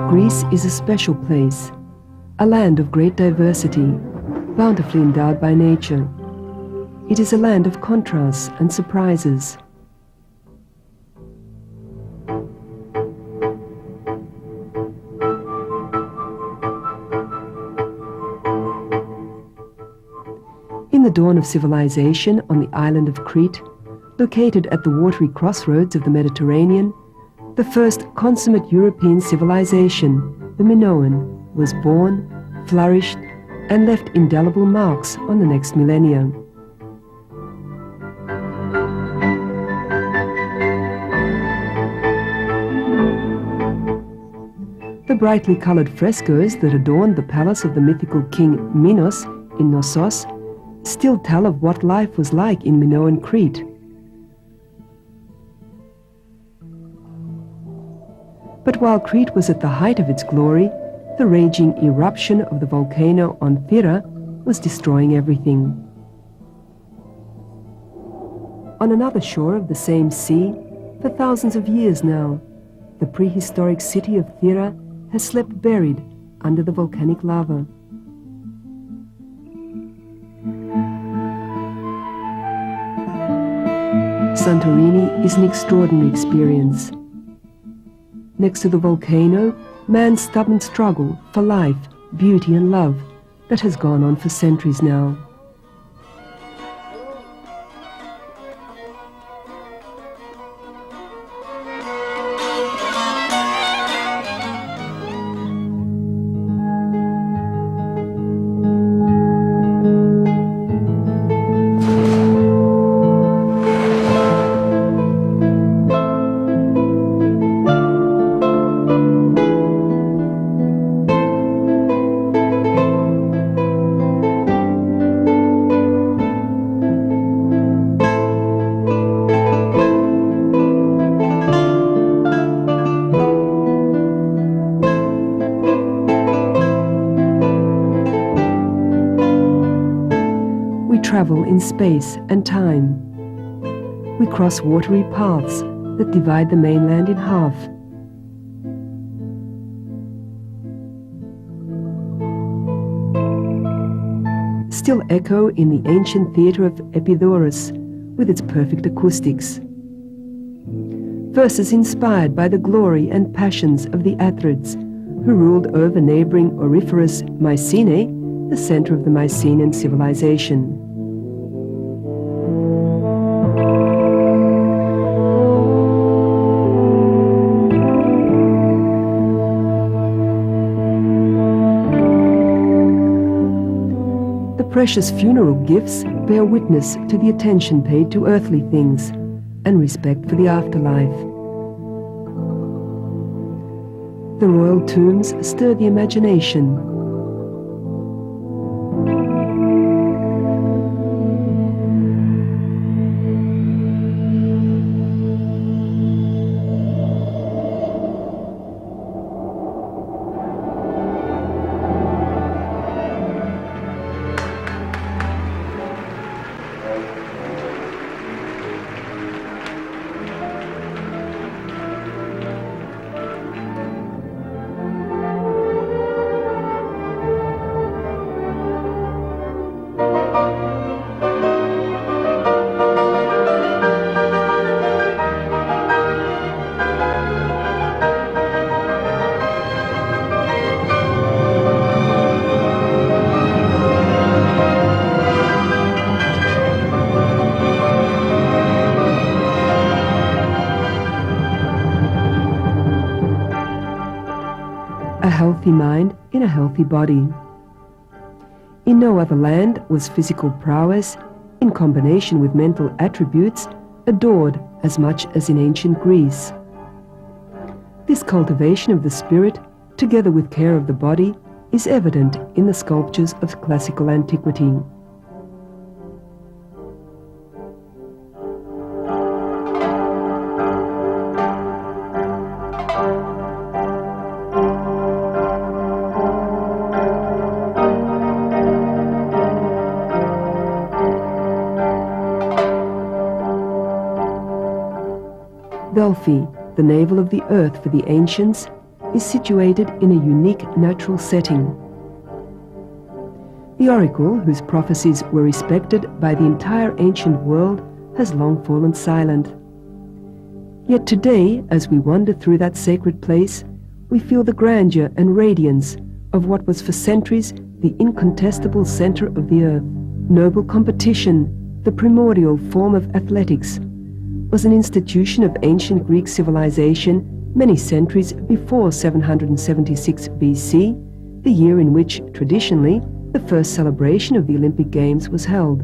Greece is a special place, a land of great diversity, bountifully endowed by nature. It is a land of contrasts and surprises. In the dawn of civilization on the island of Crete, located at the watery crossroads of the Mediterranean, the first consummate European civilization, the Minoan, was born, flourished, and left indelible marks on the next millennia. The brightly colored frescoes that adorned the palace of the mythical king Minos in Knossos still tell of what life was like in Minoan Crete. But while Crete was at the height of its glory, the raging eruption of the volcano on Thera was destroying everything. On another shore of the same sea, for thousands of years now, the prehistoric city of Thera has slept buried under the volcanic lava. Santorini is an extraordinary experience. Next to the volcano, man's stubborn struggle for life, beauty and love that has gone on for centuries now. Travel in space and time. We cross watery paths that divide the mainland in half. Still echo in the ancient theatre of Epidaurus with its perfect acoustics. Verses inspired by the glory and passions of the Athrids, who ruled over neighboring auriferous Mycenae, the center of the Mycenaean civilization. Precious funeral gifts bear witness to the attention paid to earthly things and respect for the afterlife. The royal tombs stir the imagination. A healthy mind in a healthy body. In no other land was physical prowess, in combination with mental attributes, adored as much as in ancient Greece. This cultivation of the spirit, together with care of the body, is evident in the sculptures of classical antiquity. Delphi, the navel of the earth for the ancients, is situated in a unique natural setting. The oracle, whose prophecies were respected by the entire ancient world, has long fallen silent. Yet today, as we wander through that sacred place, we feel the grandeur and radiance of what was for centuries the incontestable center of the earth. Noble competition, the primordial form of athletics, was an institution of ancient Greek civilization many centuries before 776 BC, the year in which, traditionally, the first celebration of the Olympic Games was held.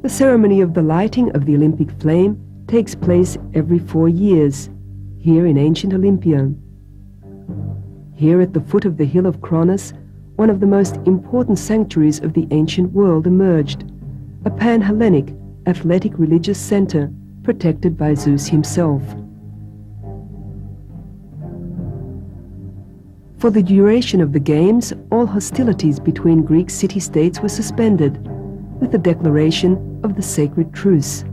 The ceremony of the lighting of the Olympic flame takes place every 4 years, here in ancient Olympia. Here at the foot of the hill of Kronos, one of the most important sanctuaries of the ancient world emerged, a pan-Hellenic, athletic religious center protected by Zeus himself. For the duration of the Games, all hostilities between Greek city-states were suspended, with the declaration of the sacred truce.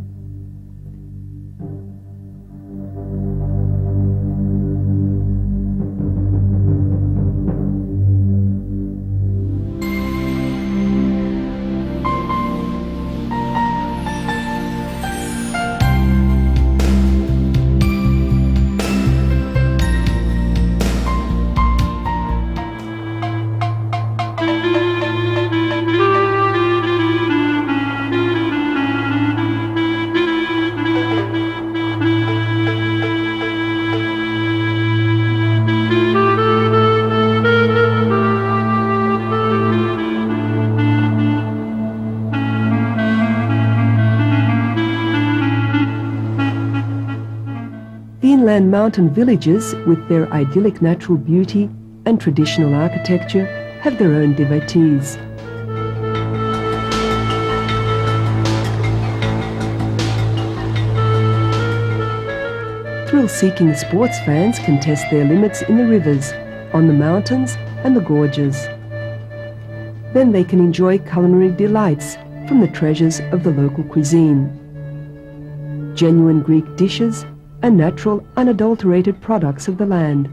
The inland mountain villages, with their idyllic natural beauty and traditional architecture, have their own devotees. Thrill-seeking sports fans can test their limits in the rivers, on the mountains and the gorges. Then they can enjoy culinary delights from the treasures of the local cuisine. Genuine Greek dishes and natural, unadulterated products of the land.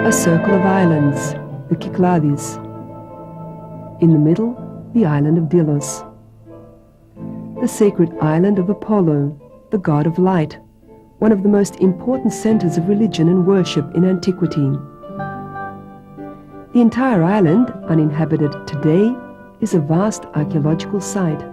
A circle of islands, the Cyclades. In the middle, the island of Delos. The sacred island of Apollo, the god of light, one of the most important centers of religion and worship in antiquity. The entire island, uninhabited today, is a vast archaeological site.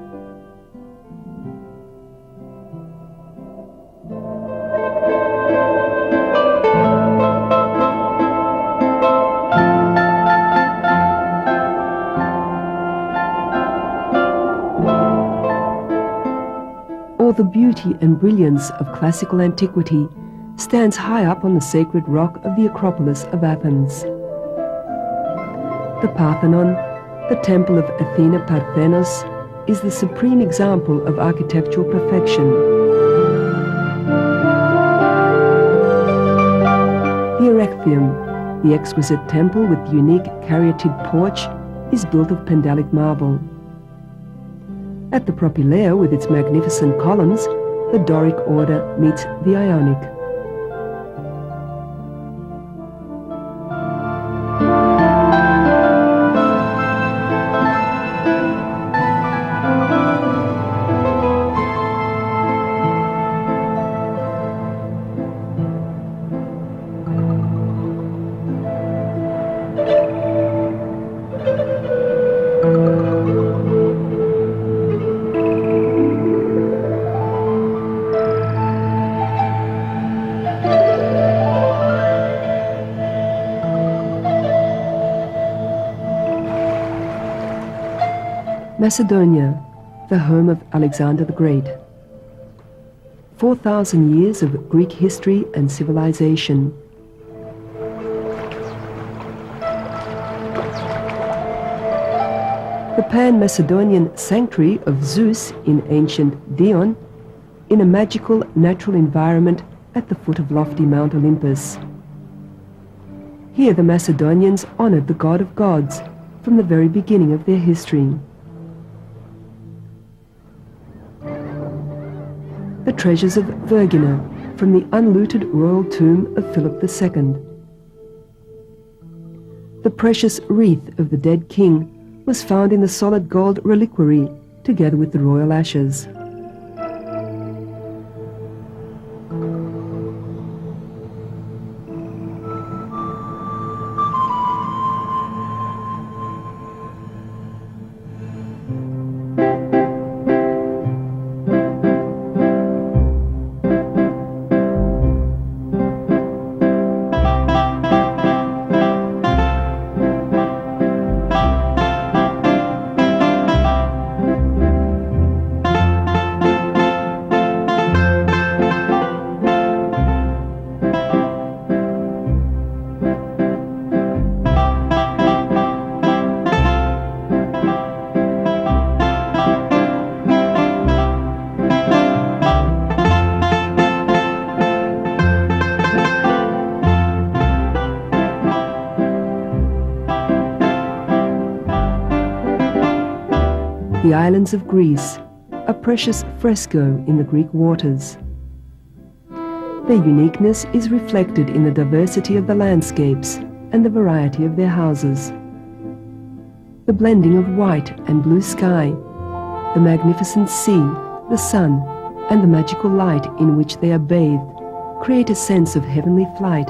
All the beauty and brilliance of classical antiquity stands high up on the sacred rock of the Acropolis of Athens. The Parthenon, the temple of Athena Parthenos, is the supreme example of architectural perfection. The Erechtheium, the exquisite temple with the unique caryatid porch, is built of Pandalic marble. At the Propylaea, with its magnificent columns, the Doric order meets the Ionic. Macedonia, the home of Alexander the Great. 4,000 years of Greek history and civilization. The Pan-Macedonian sanctuary of Zeus in ancient Dion, in a magical natural environment at the foot of lofty Mount Olympus. Here the Macedonians honored the god of gods from the very beginning of their history. The treasures of Vergina from the unlooted royal tomb of Philip II. The precious wreath of the dead king was found in the solid gold reliquary together with the royal ashes. The islands of Greece, a precious fresco in the Greek waters. Their uniqueness is reflected in the diversity of the landscapes and the variety of their houses. The blending of white and blue sky, the magnificent sea, the sun, and the magical light in which they are bathed create a sense of heavenly flight.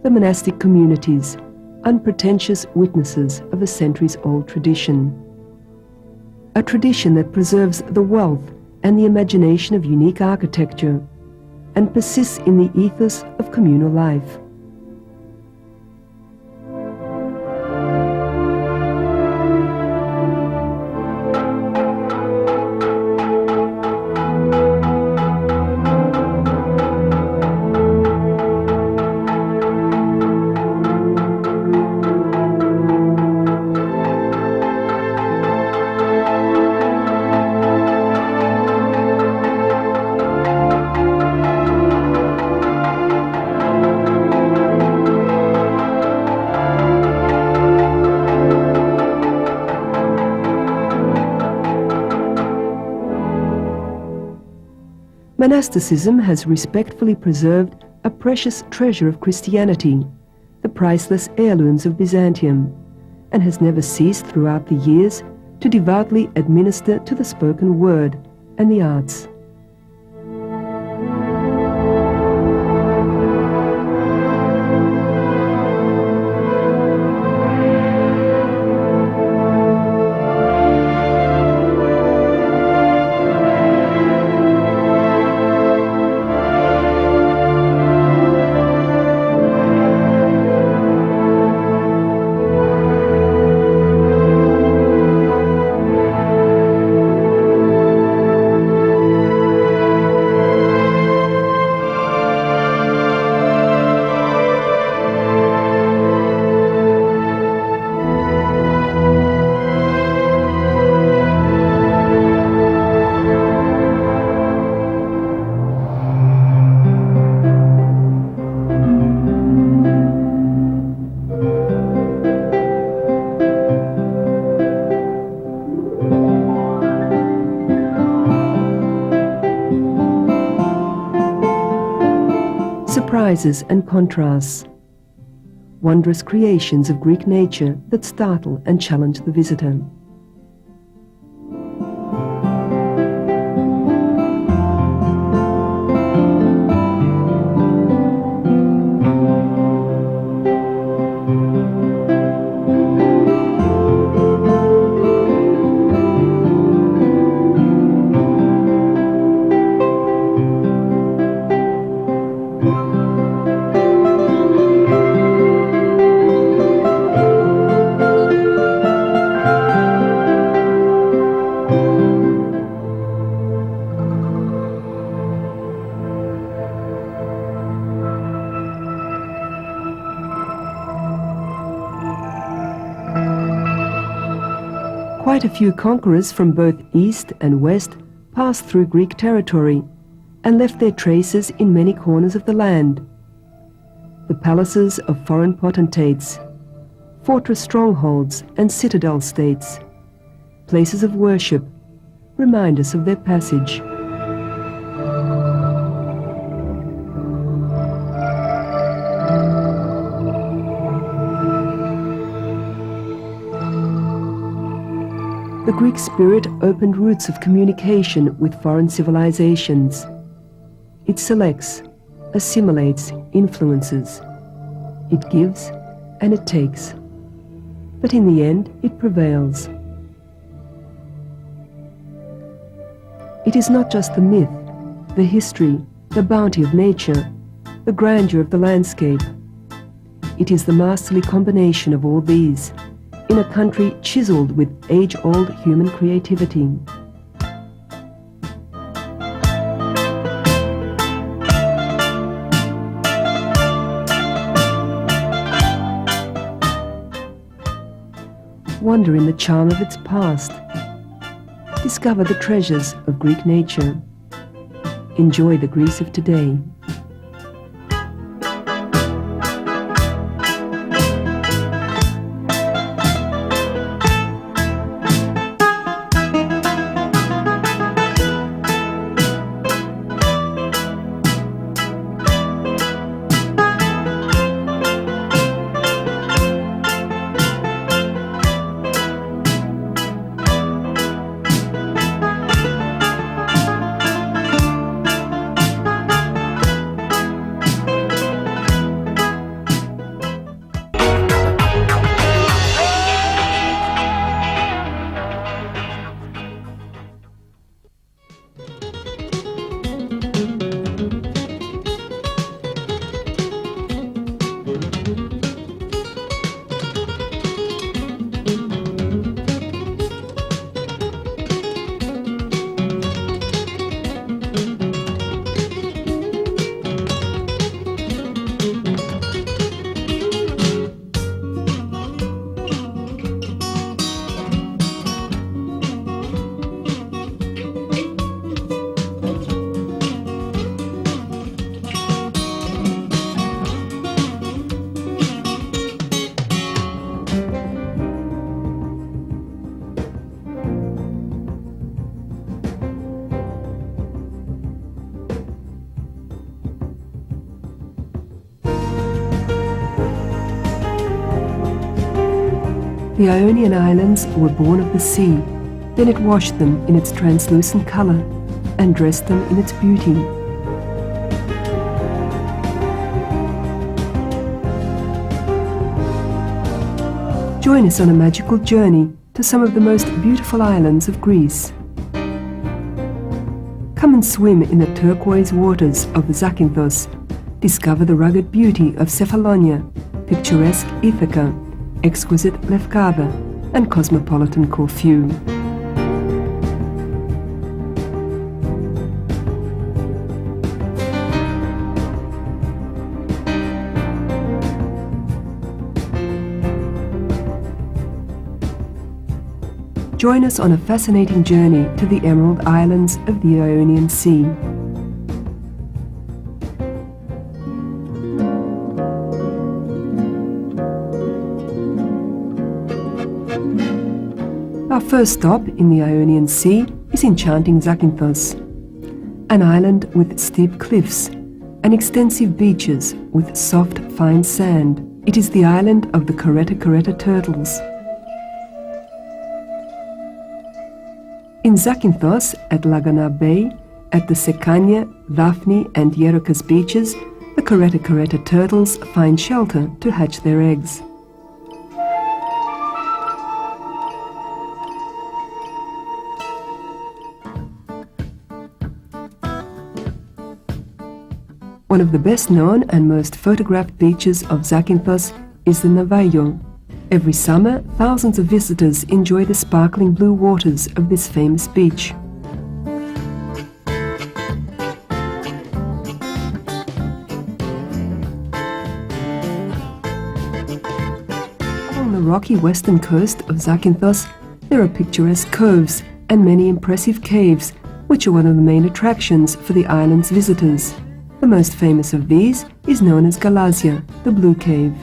The monastic communities, unpretentious witnesses of a centuries-old tradition. A tradition that preserves the wealth and the imagination of unique architecture and persists in the ethos of communal life. Monasticism has respectfully preserved a precious treasure of Christianity, the priceless heirlooms of Byzantium, and has never ceased throughout the years to devoutly administer to the spoken word and the arts. surprises and contrasts, wondrous creations of Greek nature that startle and challenge the visitor. Quite a few conquerors from both east and west passed through Greek territory and left their traces in many corners of the land. The palaces of foreign potentates, fortress strongholds and citadel states, places of worship, remind us of their passage. The Greek spirit opened routes of communication with foreign civilizations. It selects, assimilates, influences. It gives and it takes. But in the end, it prevails. It is not just the myth, the history, the bounty of nature, the grandeur of the landscape. It is the masterly combination of all these, in a country chiseled with age-old human creativity. Wonder in the charm of its past. Discover the treasures of Greek nature. Enjoy the Greece of today. The Ionian islands were born of the sea, then it washed them in its translucent color and dressed them in its beauty. Join us on a magical journey to some of the most beautiful islands of Greece. Come and swim in the turquoise waters of the Zakynthos. Discover the rugged beauty of Cephalonia, picturesque Ithaca, exquisite Lefkada, and cosmopolitan Corfu. Join us on a fascinating journey to the Emerald Islands of the Ionian Sea. Our first stop in the Ionian Sea is enchanting Zakynthos, an island with steep cliffs and extensive beaches with soft, fine sand. It is the island of the Caretta turtles. In Zakynthos, at Lagana Bay, at the Sekania, Daphne and Hierarchus beaches, the Caretta turtles find shelter to hatch their eggs. One of the best known and most photographed beaches of Zakynthos is the Navajo. Every summer, thousands of visitors enjoy the sparkling blue waters of this famous beach. Along the rocky western coast of Zakynthos, there are picturesque coves and many impressive caves, which are one of the main attractions for the island's visitors. The most famous of these is known as Galazia, the Blue Cave.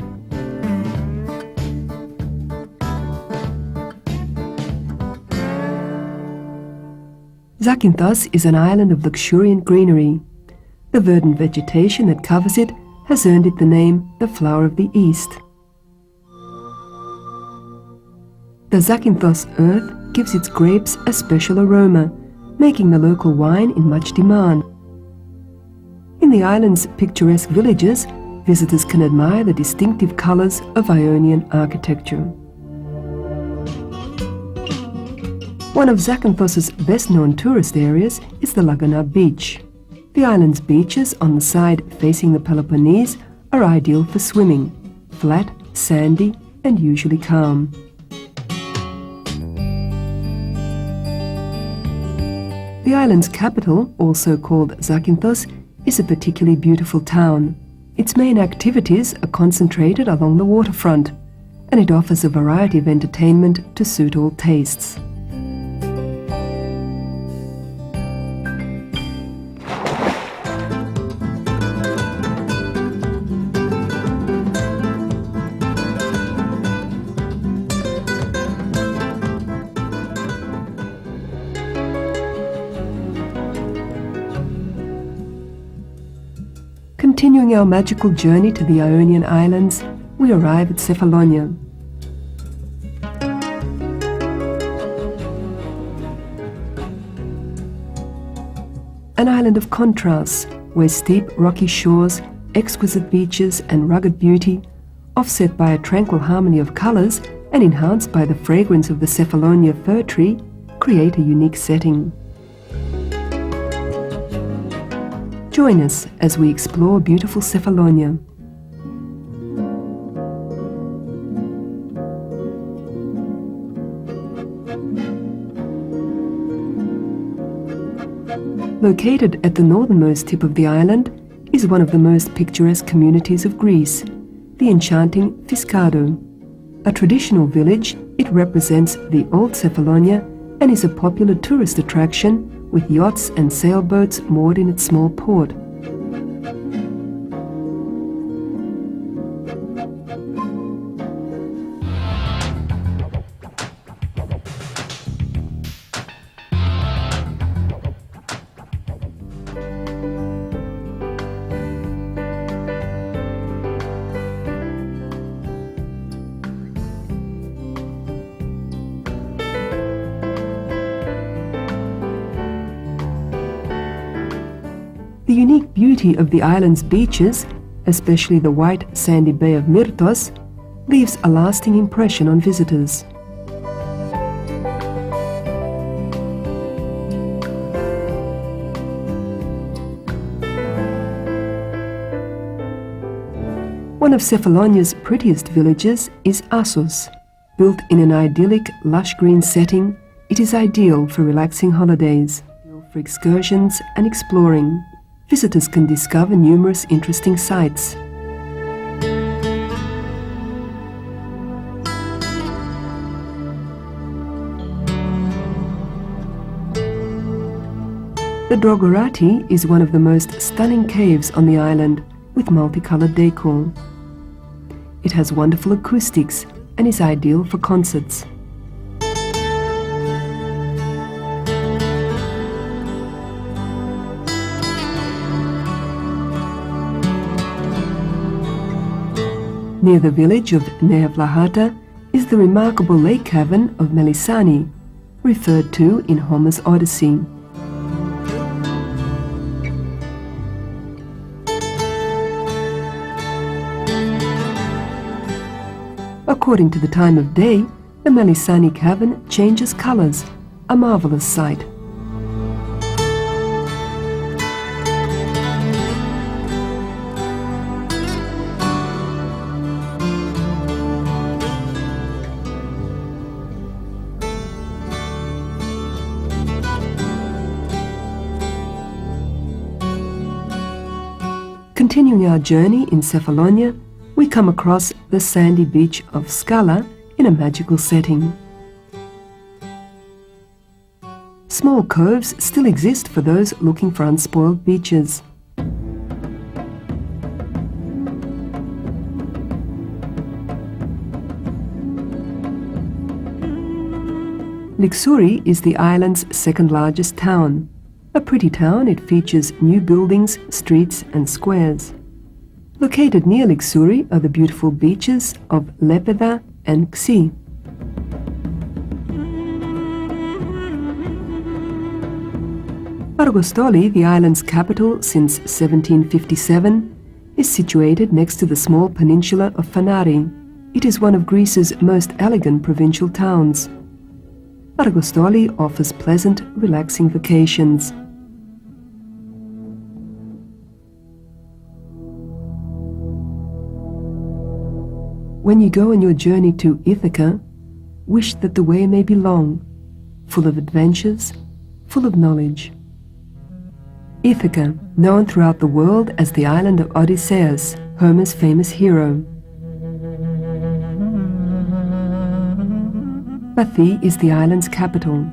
Zakynthos is an island of luxuriant greenery. The verdant vegetation that covers it has earned it the name the Flower of the East. The Zakynthos earth gives its grapes a special aroma, making the local wine in much demand. In the island's picturesque villages, visitors can admire the distinctive colors of Ionian architecture. One of Zakynthos's best-known tourist areas is the Lagana beach. The island's beaches on the side facing the Peloponnese are ideal for swimming, flat, sandy, and usually calm. The island's capital, also called Zakynthos, is a particularly beautiful town. Its main activities are concentrated along the waterfront, and it offers a variety of entertainment to suit all tastes. Continuing our magical journey to the Ionian Islands, we arrive at Cephalonia. An island of contrasts, where steep rocky shores, exquisite beaches and rugged beauty, offset by a tranquil harmony of colors and enhanced by the fragrance of the Cephalonia fir tree, create a unique setting. Join us as we explore beautiful Cephalonia. Located at the northernmost tip of the island is one of the most picturesque communities of Greece, the enchanting Fiskado. A traditional village, it represents the old Cephalonia and is a popular tourist attraction with yachts and sailboats moored in its small port. The unique beauty of the island's beaches, especially the white sandy bay of Myrtos, leaves a lasting impression on visitors. One of Cephalonia's prettiest villages is Assos. Built in an idyllic, lush green setting, it is ideal for relaxing holidays, for excursions and exploring. Visitors can discover numerous interesting sights. The Drogorati is one of the most stunning caves on the island, with multicolored decor. It has wonderful acoustics and is ideal for concerts. Near the village of Nea Vlahata is the remarkable lake cavern of Melisani, referred to in Homer's Odyssey. According to the time of day, the Melisani cavern changes colors, a marvelous sight. Continuing our journey in Cephalonia, we come across the sandy beach of Scala in a magical setting. Small coves still exist for those looking for unspoiled beaches. Lixouri is the island's second largest town. A pretty town, it features new buildings, streets and squares. Located near Lixouri are the beautiful beaches of Lepeda and Xi. Argostoli, the island's capital since 1757, is situated next to the small peninsula of Fanari. It is one of Greece's most elegant provincial towns. Argostoli offers pleasant, relaxing vacations. When you go on your journey to Ithaca, wish that the way may be long, full of adventures, full of knowledge. Ithaca, known throughout the world as the island of Odysseus, Homer's famous hero. Pathi is the island's capital.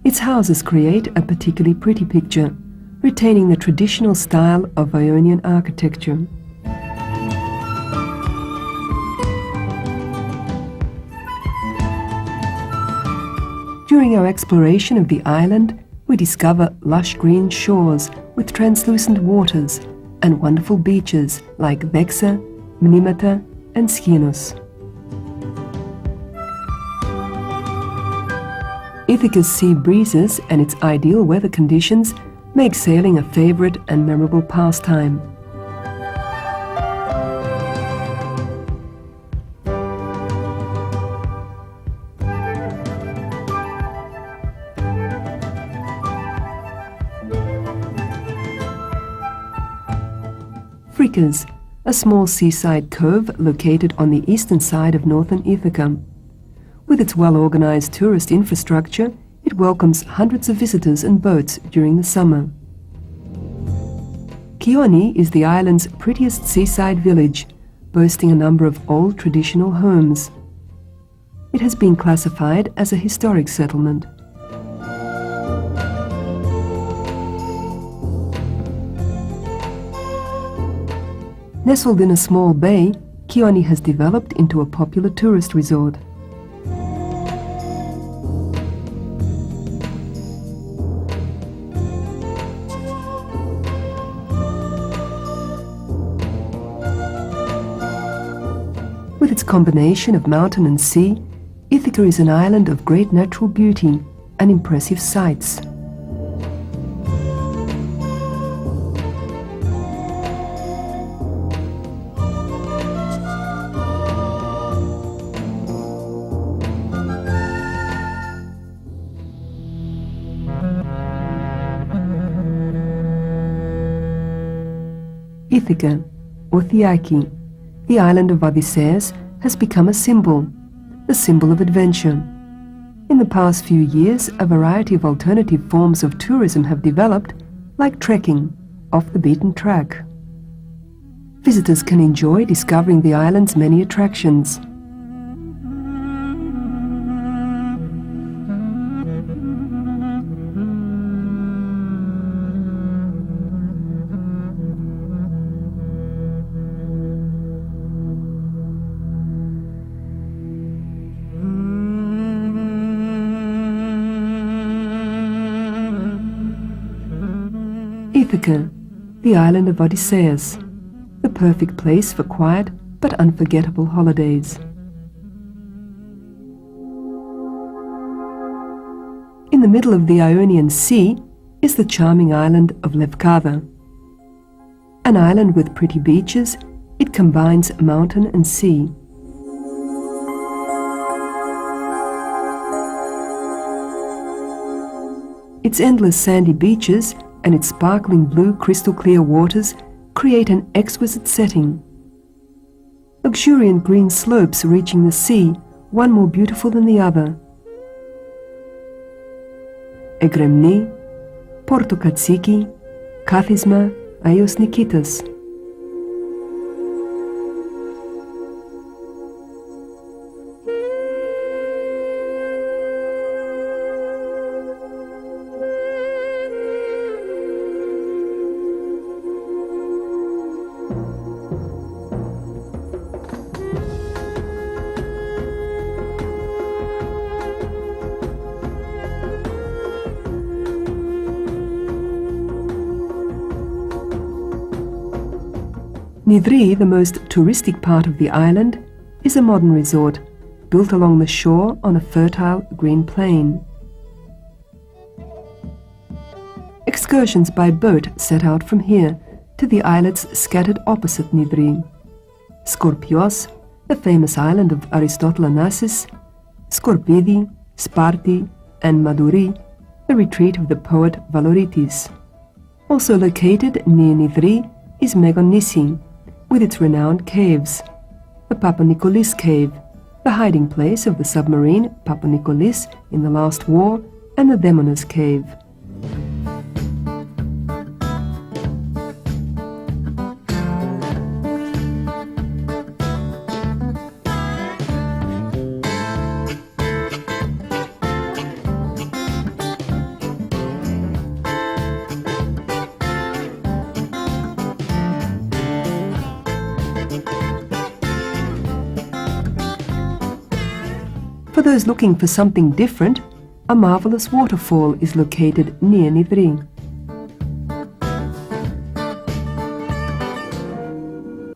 Its houses create a particularly pretty picture, retaining the traditional style of Ionian architecture. During our exploration of the island, we discover lush green shores with translucent waters and wonderful beaches like Vexa, Mnimata and Skinos. Ithaca's sea breezes and its ideal weather conditions make sailing a favorite and memorable pastime. Frikas, a small seaside cove located on the eastern side of northern Ithaca. With its well-organized tourist infrastructure, it welcomes hundreds of visitors and boats during the summer. Kioni is the island's prettiest seaside village, boasting a number of old traditional homes. It has been classified as a historic settlement. Nestled in a small bay, Kioni has developed into a popular tourist resort. With its combination of mountain and sea, Ithaca is an island of great natural beauty and impressive sights. Ithaca, or Thiaki, the island of Odysseus, has become a symbol of adventure. In the past few years, a variety of alternative forms of tourism have developed, like trekking, off the beaten track. Visitors can enjoy discovering the island's many attractions. Ithaca, the island of Odysseus, the perfect place for quiet, but unforgettable holidays. In the middle of the Ionian Sea is the charming island of Lefkada. An island with pretty beaches, it combines mountain and sea. Its endless sandy beaches and its sparkling blue crystal clear waters create an exquisite setting. Luxuriant green slopes reaching the sea, one more beautiful than the other. Egremni, Porto Katsiki, Kathisma, Aios Nikitas. Nidri, the most touristic part of the island, is a modern resort built along the shore on a fertile green plain. Excursions by boat set out from here to the islets scattered opposite Nidri. Skorpios, the famous island of Aristotle Onassis, Skorpidi, Sparti, and Maduri, the retreat of the poet Valoritis. Also located near Nidri is Megonissi, with its renowned caves, the Papanikolis cave, the hiding place of the submarine Papanikolis in the last war, and the Demonos cave. For those looking for something different, a marvelous waterfall is located near Nidri.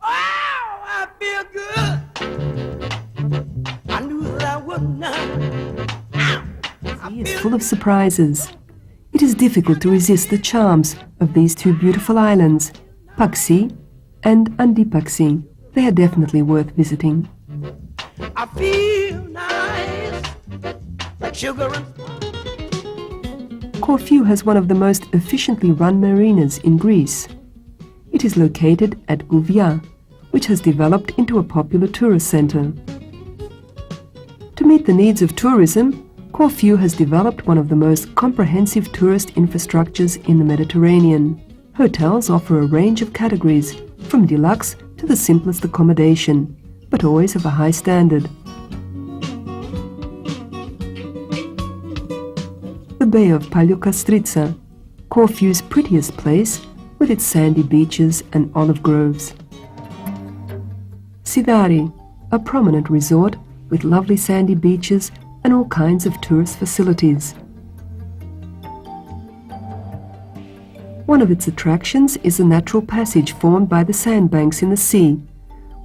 Wow, I feel good. I knew that I wouldn't. It is full of surprises. It is difficult to resist the charms of these two beautiful islands, Paksi and Andipaksi. They are definitely worth visiting. I feel nice, like sugar and... Corfu has one of the most efficiently run marinas in Greece. It is located at Gouvia, which has developed into a popular tourist center. To meet the needs of tourism, Corfu has developed one of the most comprehensive tourist infrastructures in the Mediterranean. Hotels offer a range of categories, from deluxe to the simplest accommodation, but always of a high standard. The Bay of Paleokastritsa, Corfu's prettiest place, with its sandy beaches and olive groves. Sidari, a prominent resort with lovely sandy beaches and all kinds of tourist facilities. One of its attractions is a natural passage formed by the sandbanks in the sea,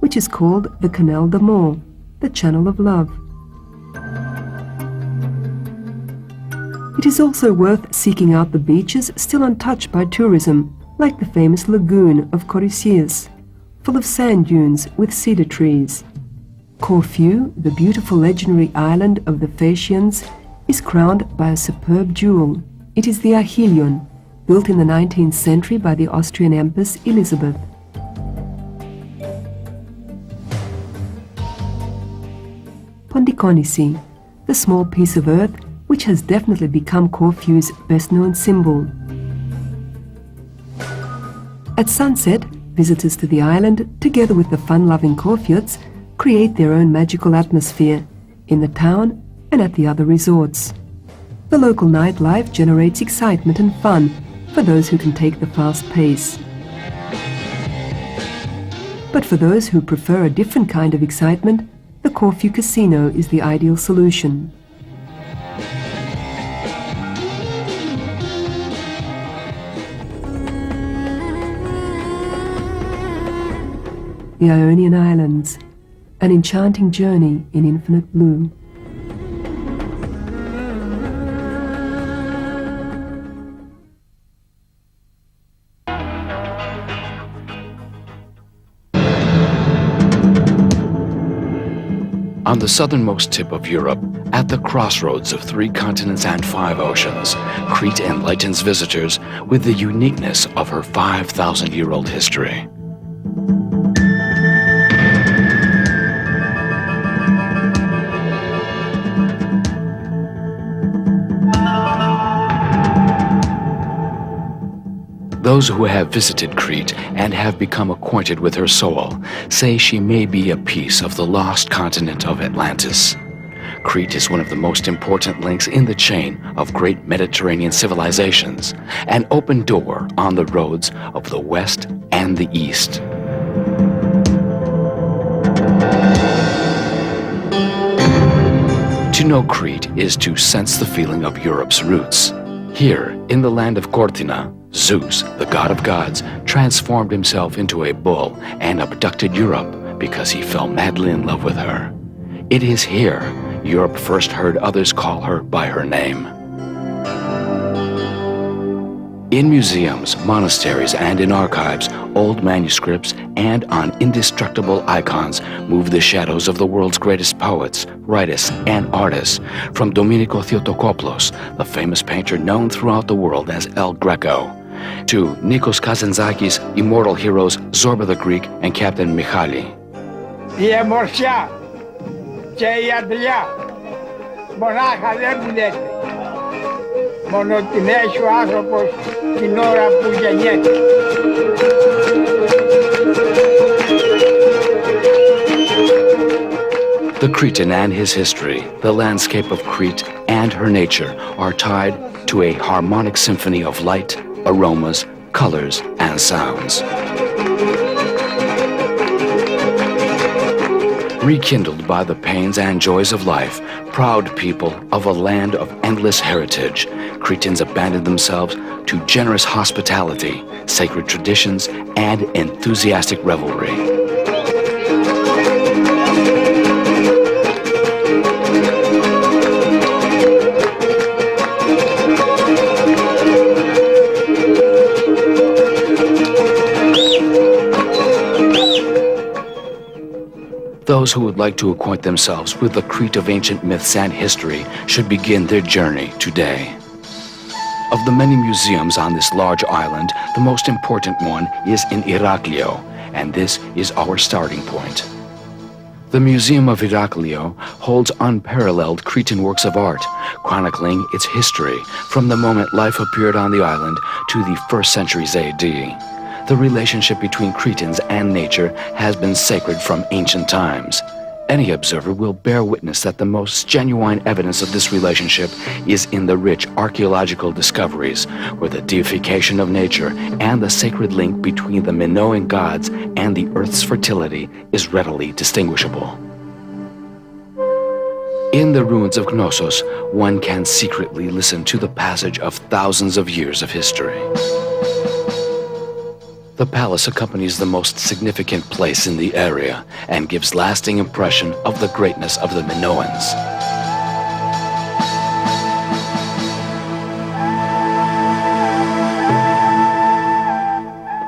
which is called the Canal d'Amour, the Channel of Love. It is also worth seeking out the beaches still untouched by tourism, like the famous lagoon of Corycias, full of sand dunes with cedar trees. Corfu, the beautiful legendary island of the Phaeacians, is crowned by a superb jewel. It is the Achillion, built in the 19th century by the Austrian Empress Elizabeth. Pondikonisi, the small piece of earth which has definitely become Corfu's best-known symbol. At sunset, visitors to the island, together with the fun-loving Corfiots, create their own magical atmosphere in the town and at the other resorts. The local nightlife generates excitement and fun for those who can take the fast pace. But for those who prefer a different kind of excitement, the Corfu Casino is the ideal solution. the Ionian Islands, an enchanting journey in infinite blue. On the southernmost tip of Europe, at the crossroads of 3 continents and 5 oceans, Crete enlightens visitors with the uniqueness of her 5,000-year-old history. Those who have visited Crete and have become acquainted with her soul say she may be a piece of the lost continent of Atlantis. Crete is one of the most important links in the chain of great Mediterranean civilizations, an open door on the roads of the West and the East. To know Crete is to sense the feeling of Europe's roots. Here, in the land of Cortina, Zeus, the god of gods, transformed himself into a bull and abducted Europe because he fell madly in love with her. It is here Europe first heard others call her by her name. In museums, monasteries, and in archives, old manuscripts and on indestructible icons move the shadows of the world's greatest poets, writers, and artists, from Domenico Theotokopoulos, the famous painter known throughout the world as El Greco, to Nikos Kazantzakis' immortal heroes Zorba the Greek and Captain Michali. Η αιμορφιά και η αντριά μονάχα δεν πουλιέται. Μόνο την έχει ο άνθρωπος την ώρα που γεννιέται. The Cretan and his history, the landscape of Crete and her nature are tied to a harmonic symphony of light, aromas, colors, and sounds. Rekindled by the pains and joys of life, proud people of a land of endless heritage, Cretans abandoned themselves to generous hospitality, sacred traditions, and enthusiastic revelry. Those who would like to acquaint themselves with the Crete of ancient myths and history should begin their journey today. Of the many museums on this large island, the most important one is in Iraklio, and this is our starting point. The Museum of Iraklio holds unparalleled Cretan works of art, chronicling its history from the moment life appeared on the island to the 1st centuries AD. The relationship between Cretans and nature has been sacred from ancient times. Any observer will bear witness that the most genuine evidence of this relationship is in the rich archaeological discoveries, where the deification of nature and the sacred link between the Minoan gods and the earth's fertility is readily distinguishable. In the ruins of Knossos, one can secretly listen to the passage of thousands of years of history. The palace accompanies the most significant place in the area and gives lasting impression of the greatness of the Minoans.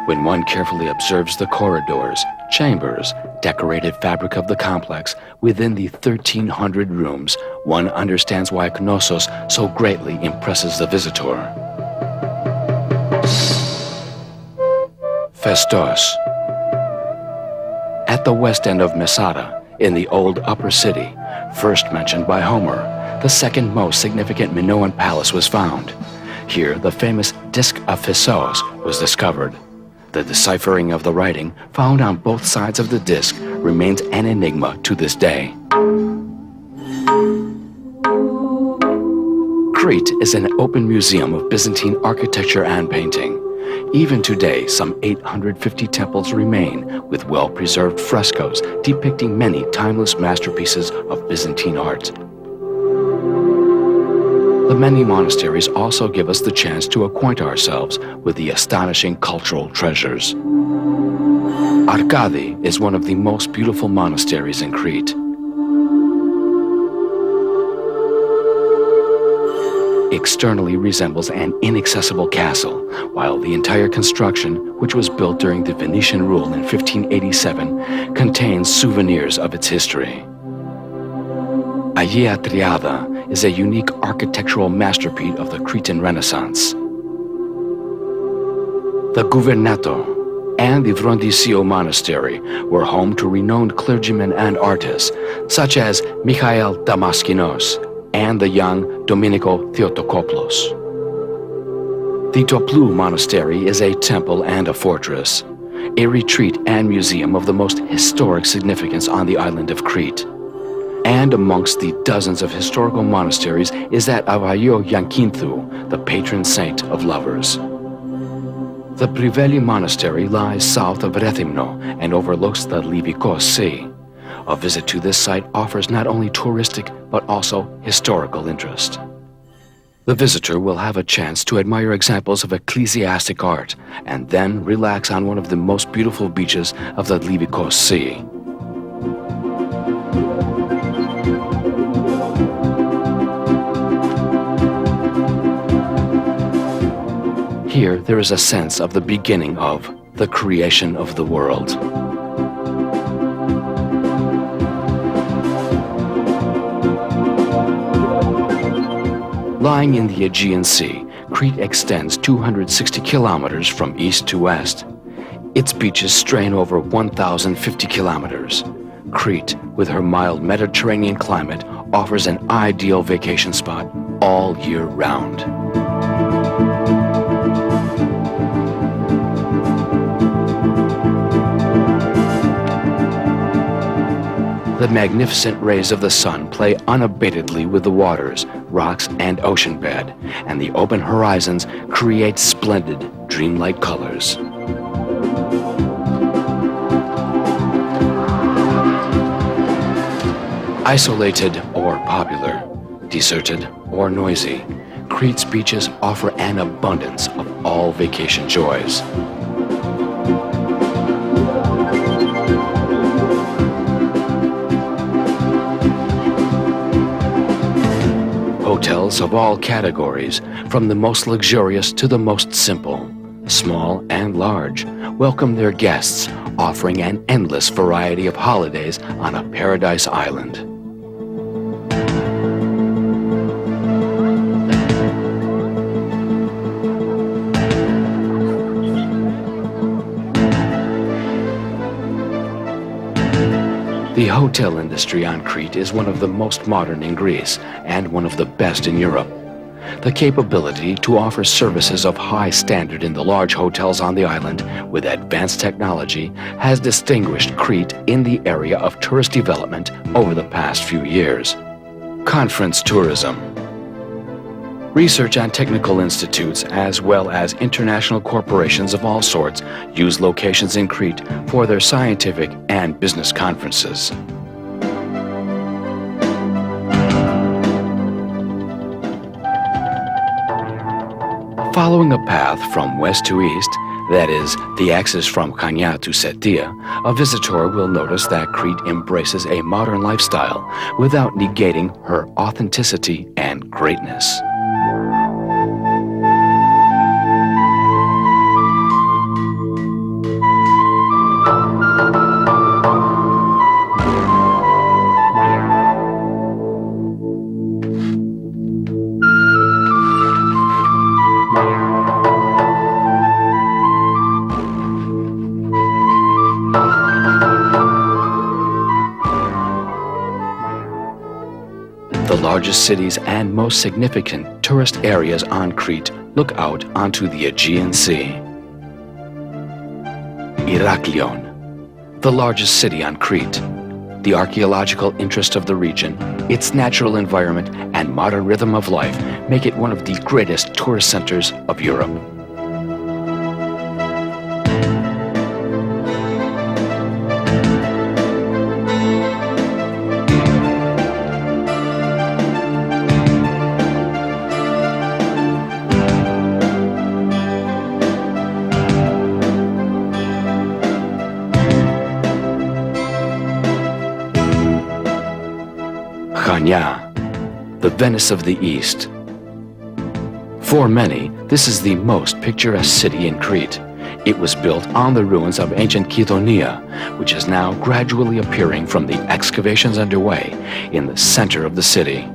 When one carefully observes the corridors, chambers, decorated fabric of the complex within the 1,300 rooms, one understands why Knossos so greatly impresses the visitor. Festos. At the west end of Masada, in the old upper city, first mentioned by Homer, the second most significant Minoan palace was found. Here, the famous Disc of Festos was discovered. The deciphering of the writing found on both sides of the disc remains an enigma to this day. Crete is an open museum of Byzantine architecture and painting. Even today, some 850 temples remain with well-preserved frescoes depicting many timeless masterpieces of Byzantine art. The many monasteries also give us the chance to acquaint ourselves with the astonishing cultural treasures. Arkadi is one of the most beautiful monasteries in Crete. Externally resembles an inaccessible castle, while the entire construction, which was built during the Venetian rule in 1587, contains souvenirs of its history. Agia Triada is a unique architectural masterpiece of the Cretan Renaissance. The Guvernato and the Vrondisio Monastery were home to renowned clergymen and artists, such as Michael Damaskinos and the young Domenico Theotokopoulos. The Toplou Monastery is a temple and a fortress, a retreat and museum of the most historic significance on the island of Crete. And amongst the dozens of historical monasteries is that of Aio Yankinthu, the patron saint of lovers. The Priveli Monastery lies south of Rethymno and overlooks the Livikos Sea. A visit to this site offers not only touristic but also historical interest. The visitor will have a chance to admire examples of ecclesiastic art and then relax on one of the most beautiful beaches of the Livikos Sea. Here, there is a sense of the beginning of the creation of the world. Lying in the Aegean Sea, Crete extends 260 kilometers from east to west. Its beaches strain over 1,050 kilometers. Crete, with her mild Mediterranean climate, offers an ideal vacation spot all year round. The magnificent rays of the sun play unabatedly with the waters, rocks, and ocean bed, and the open horizons create splendid, dreamlike colors. Isolated or popular, deserted or noisy, Crete's beaches offer an abundance of all vacation joys. Hotels of all categories, from the most luxurious to the most simple, small and large, welcome their guests, offering an endless variety of holidays on a paradise island. The hotel industry on Crete is one of the most modern in Greece and one of the best in Europe. The capability to offer services of high standard in the large hotels on the island with advanced technology has distinguished Crete in the area of tourist development over the past few years. Conference tourism. Research and technical institutes, as well as international corporations of all sorts, use locations in Crete for their scientific and business conferences. Following a path from west to east, that is, the axis from Chania to Setia, a visitor will notice that Crete embraces a modern lifestyle without negating her authenticity and greatness. The largest cities and most significant tourist areas on Crete look out onto the Aegean Sea. Heraklion, the largest city on Crete. The archaeological interest of the region, its natural environment, and modern rhythm of life make it one of the greatest tourist centers of Europe. Chania, the Venice of the East. For many, this is the most picturesque city in Crete. It was built on the ruins of ancient Kythonia, which is now gradually appearing from the excavations underway in the center of the city.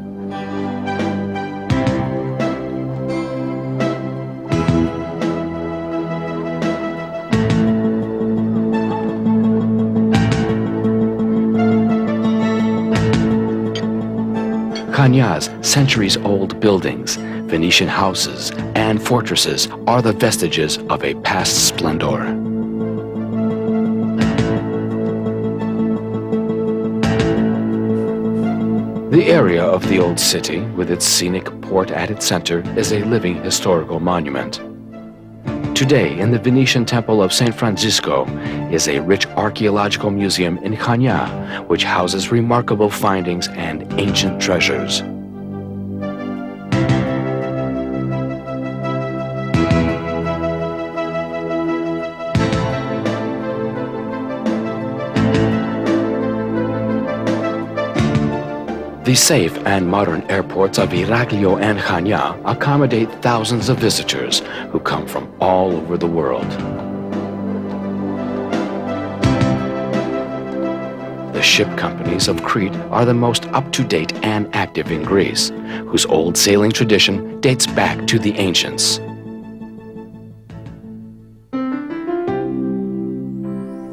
Chania's centuries-old buildings, Venetian houses, and fortresses are the vestiges of a past splendor. The area of the old city, with its scenic port at its center, is a living historical monument. Today, in the Venetian Temple of St. Francisco, is a rich archaeological museum in Chania, which houses remarkable findings and ancient treasures. The safe and modern airports of Iraklio and Chania accommodate thousands of visitors who come from all over the world. The ship companies of Crete are the most up-to-date and active in Greece, whose old sailing tradition dates back to the ancients.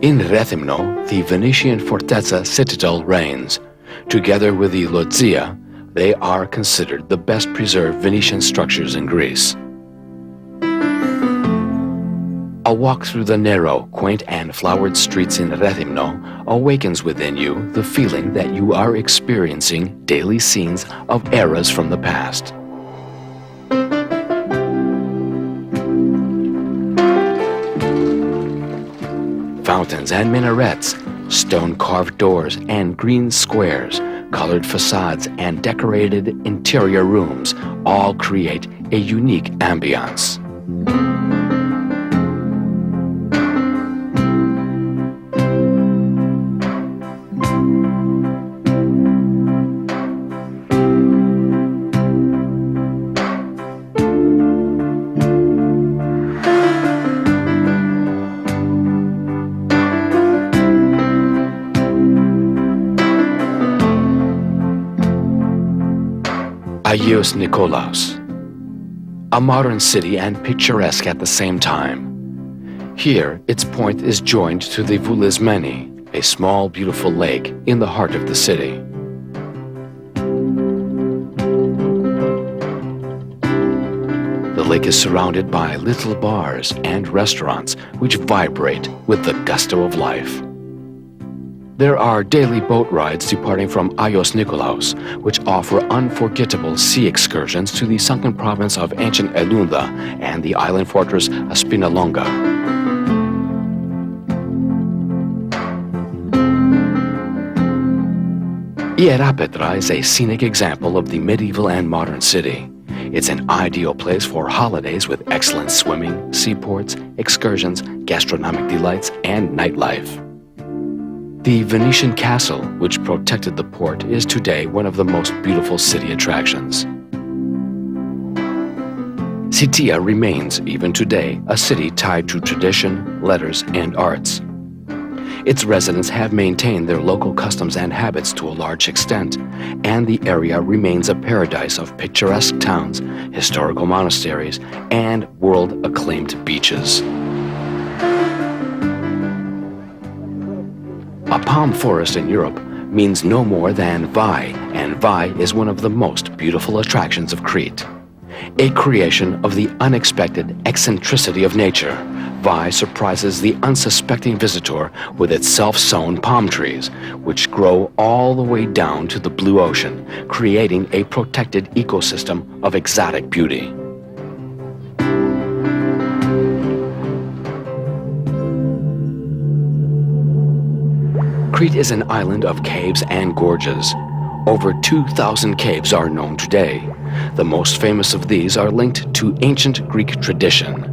In Rethymno, the Venetian Fortezza citadel reigns. Together with the Loggia, they are considered the best preserved Venetian structures in Greece. A walk through the narrow, quaint and flowered streets in Rethymno awakens within you the feeling that you are experiencing daily scenes of eras from the past. Fountains and minarets, stone-carved doors and green squares, colored facades and decorated interior rooms all create a unique ambiance. Agios Nikolaos, a modern city and picturesque at the same time. Here, its point is joined to the Voulismeni, a small, beautiful lake in the heart of the city. The lake is surrounded by little bars and restaurants which vibrate with the gusto of life. There are daily boat rides departing from Agios Nikolaos, which offer unforgettable sea excursions to the sunken province of ancient Elunda and the island fortress Aspinalonga. Ierapetra is a scenic example of the medieval and modern city. It's an ideal place for holidays with excellent swimming, seaports, excursions, gastronomic delights, and nightlife. The Venetian castle, which protected the port, is today one of the most beautiful city attractions. Sitia remains, even today, a city tied to tradition, letters, and arts. Its residents have maintained their local customs and habits to a large extent, and the area remains a paradise of picturesque towns, historical monasteries, and world-acclaimed beaches. A palm forest in Europe means no more than Vai, and Vai is one of the most beautiful attractions of Crete. A creation of the unexpected eccentricity of nature, Vai surprises the unsuspecting visitor with its self-sown palm trees, which grow all the way down to the blue ocean, creating a protected ecosystem of exotic beauty. Crete is an island of caves and gorges. Over 2,000 caves are known today. The most famous of these are linked to ancient Greek tradition.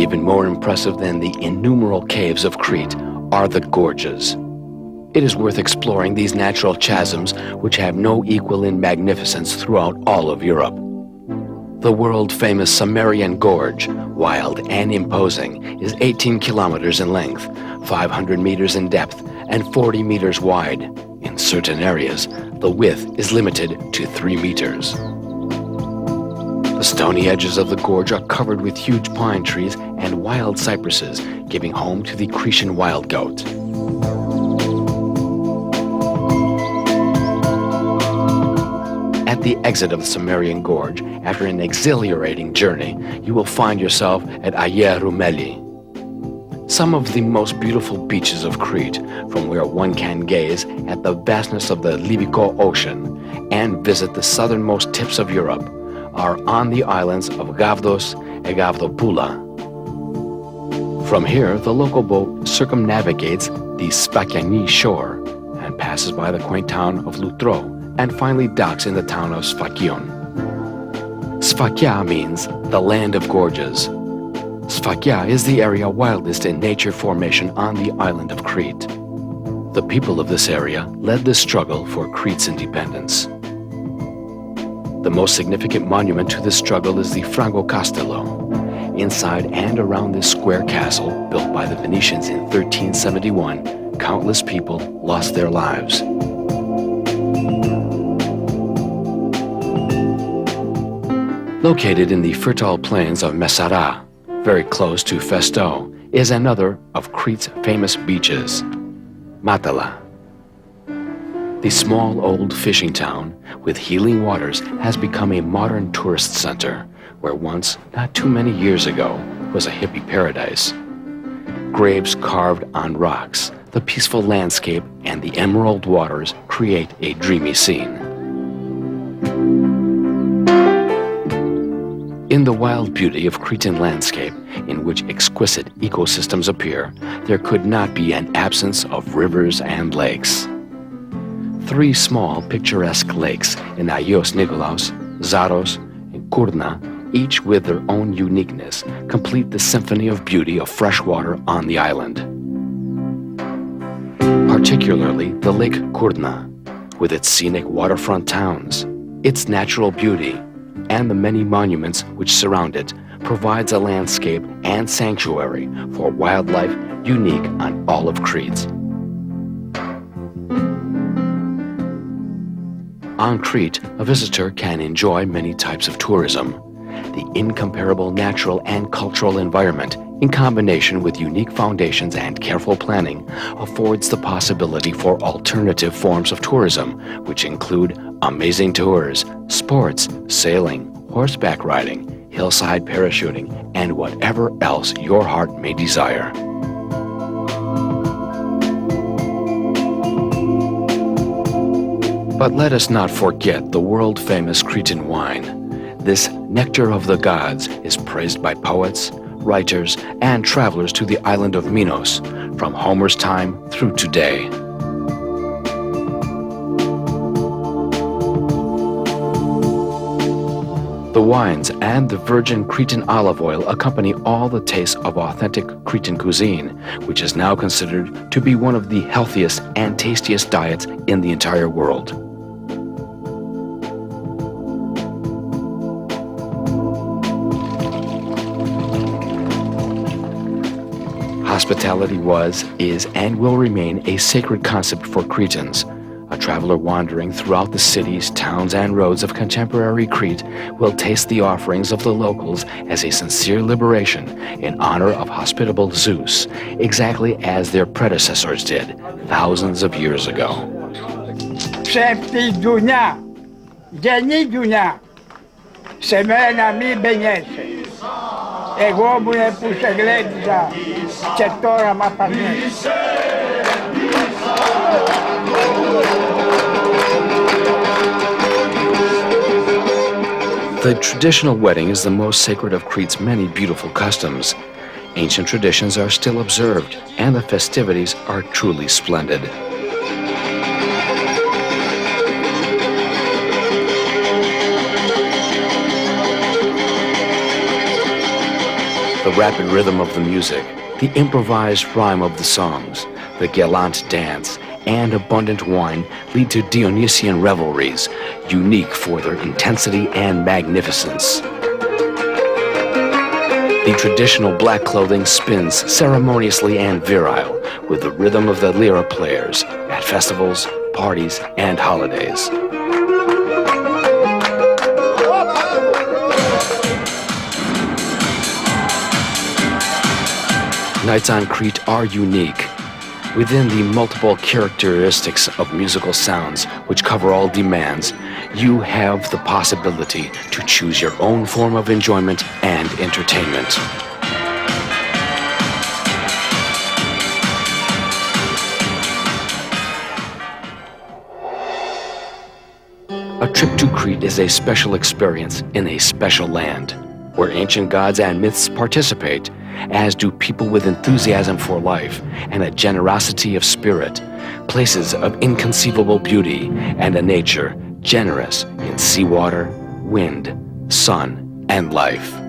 even more impressive than the innumerable caves of Crete are the gorges. It is worth exploring these natural chasms which have no equal in magnificence throughout all of Europe. The world-famous Cimmerian Gorge, wild and imposing, is 18 kilometers in length, 500 meters in depth, and 40 meters wide. In certain areas, the width is limited to 3 meters. The stony edges of the gorge are covered with huge pine trees and wild cypresses, giving home to the Cretan wild goat. At the exit of the Cimmerian Gorge, after an exhilarating journey, you will find yourself at Aieroumeli, some of the most beautiful beaches of Crete, from where one can gaze at the vastness of the Libyco Ocean and visit the southernmost tips of Europe, are on the islands of Gavdos and Gavdopoula. From here, the local boat circumnavigates the Sfakiani shore and passes by the quaint town of Lutro, and finally docks in the town of Sfakion. Sfakia means the land of gorges. Sfakia is the area wildest in nature formation on the island of Crete. The people of this area led the struggle for Crete's independence. The most significant monument to this struggle is the Frango Castello. Inside and around this square castle, built by the Venetians in 1371, countless people lost their lives. Located in the fertile plains of Messara, very close to Festo, is another of Crete's famous beaches, Matala. The small old fishing town with healing waters has become a modern tourist center where once, not too many years ago, was a hippie paradise. Graves carved on rocks, the peaceful landscape, and the emerald waters create a dreamy scene. In the wild beauty of Cretan landscape, in which exquisite ecosystems appear, there could not be an absence of rivers and lakes. 3 small picturesque lakes in Agios Nikolaos, Zaros, and Kourna, each with their own uniqueness, complete the symphony of beauty of fresh water on the island. Particularly the Lake Kourna, with its scenic waterfront towns, its natural beauty, and the many monuments which surround it, provides a landscape and sanctuary for wildlife unique on all of Crete. On Crete, a visitor can enjoy many types of tourism. The incomparable natural and cultural environment, in combination with unique foundations and careful planning, affords the possibility for alternative forms of tourism, which include amazing tours, sports, sailing, horseback riding, hillside parachuting, and whatever else your heart may desire. But let us not forget the world-famous Cretan wine. This nectar of the gods is praised by poets, writers, and travelers to the island of Minos, from Homer's time through today. The wines and the virgin Cretan olive oil accompany all the tastes of authentic Cretan cuisine, which is now considered to be one of the healthiest and tastiest diets in the entire world. Hospitality was, is, and will remain a sacred concept for Cretans. A traveler wandering throughout the cities, towns, and roads of contemporary Crete will taste the offerings of the locals as a sincere liberation in honor of hospitable Zeus, exactly as their predecessors did thousands of years ago. Ψεύτης δουλειά, γενή δουλειά, σε μένα μη μπαινιέσαι. Εγώ μου που σε γλέντιζα και τώρα μ' απαρνέσαι. The traditional wedding is the most sacred of Crete's many beautiful customs. Ancient traditions are still observed, and the festivities are truly splendid. The rapid rhythm of the music, the improvised rhyme of the songs, the gallant dance, and abundant wine lead to Dionysian revelries, unique for their intensity and magnificence. The traditional black clothing spins ceremoniously and virile with the rhythm of the lira players at festivals, parties, and holidays. Nights on Crete are unique. Within the multiple characteristics of musical sounds which cover all demands, you have the possibility to choose your own form of enjoyment and entertainment. A trip to Crete is a special experience in a special land, where ancient gods and myths participate, as do people with enthusiasm for life and a generosity of spirit, places of inconceivable beauty, and a nature generous in seawater, wind, sun, and life.